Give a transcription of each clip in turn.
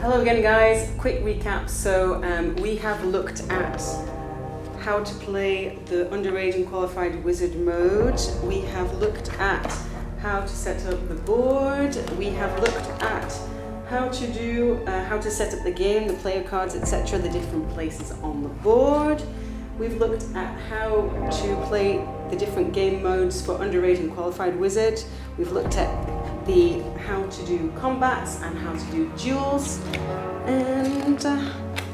Hello again guys, quick recap. So we have looked at how to play the underage and qualified wizard mode. We have looked at how to set up the board. We have looked at how to set up the game, the player cards, etc., the different places on the board. We've looked at how to play the different game modes for underage and qualified wizard. We've looked at how to do combats and how to do duels, and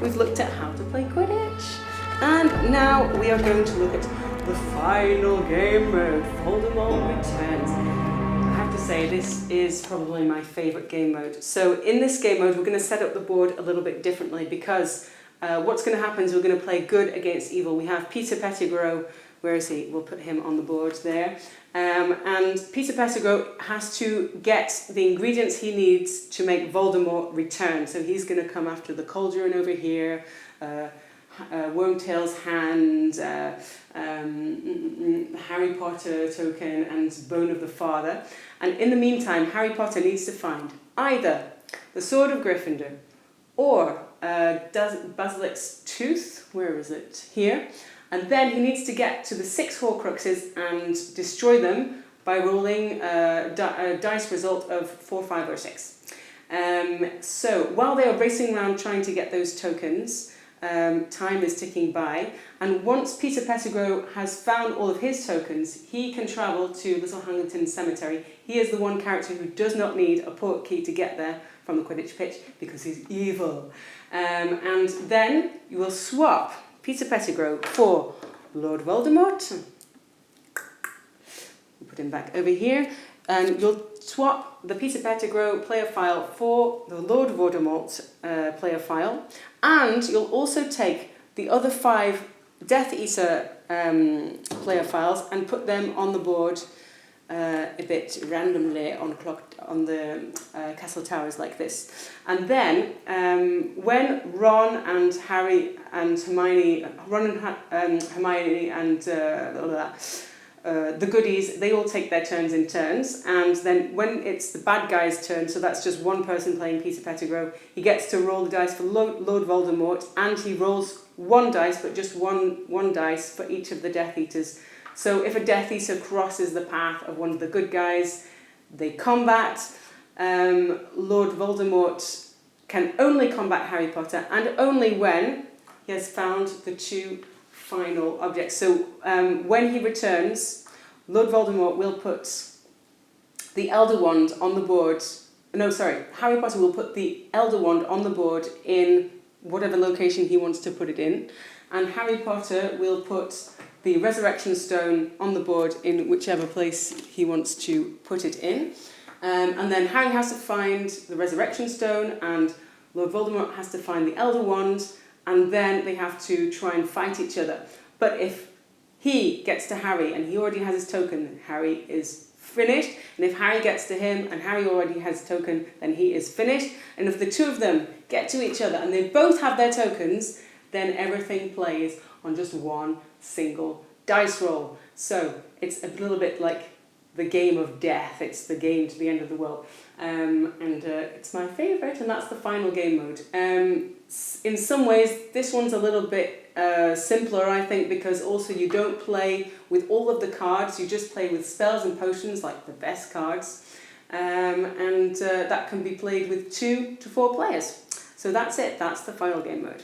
we've looked at how to play Quidditch. And now we are going to look at the final game mode, Voldemort Returns. I have to say, this is probably my favourite game mode. So in this game mode, we're going to set up the board a little bit differently because what's going to happen is we're going to play good against evil. We have Peter Pettigrew. Where is he? We'll put him on the board there. And Peter Pettigrew has to get the ingredients he needs to make Voldemort return. So he's going to come after the cauldron over here, Wormtail's hand, Harry Potter token, and Bone of the Father. And in the meantime, Harry Potter needs to find either the Sword of Gryffindor or Basilic's Tooth. Where is it? Here. And then he needs to get to the 6 Horcruxes and destroy them by rolling a dice result of 4, 5, or 6. So while they are racing around trying to get those tokens, time is ticking by. And once Peter Pettigrew has found all of his tokens, he can travel to Little Hangleton Cemetery. He is the one character who does not need a portkey to get there from the Quidditch pitch because he's evil. And then you will swap Peter Pettigrew for Lord Voldemort. We'll put him back over here. And you'll swap the Peter Pettigrew player file for the Lord Voldemort player file. And you'll also take the other 5 Death Eater player files and put them on the board a bit randomly on the castle towers like this. And then when Ron and Harry and Hermione, the goodies, they all take their turns in turns, and then when it's the bad guy's turn, so that's just one person playing Peter Pettigrew, he gets to roll the dice for Lord Voldemort, and he rolls 1 dice, but just one dice for each of the Death Eaters. So if a Death Eater crosses the path of one of the good guys, they combat. Lord Voldemort can only combat Harry Potter, and only when he has found the 2 final objects. So when he returns, Lord Voldemort will put the Elder Wand on the board. No, sorry, Harry Potter will put the Elder Wand on the board in whatever location he wants to put it in, and Harry Potter will put the Resurrection Stone on the board in whichever place he wants to put it in. And then Harry has to find the Resurrection Stone, and Lord Voldemort has to find the Elder Wand, and then they have to try and fight each other. But if he gets to Harry and he already has his token, Harry is finished. And if Harry gets to him and Harry already has a token, then he is finished. And if the 2 of them get to each other and they both have their tokens, then everything plays on just one single dice roll. So it's a little bit like the game of death. It's the game to the end of the world. And it's my favourite, and that's the final game mode. In some ways, this one's a little bit simpler, I think, because also you don't play with all of the cards. You just play with spells and potions, like the best cards. And that can be played with 2 to 4 players. So that's it. That's the final game mode.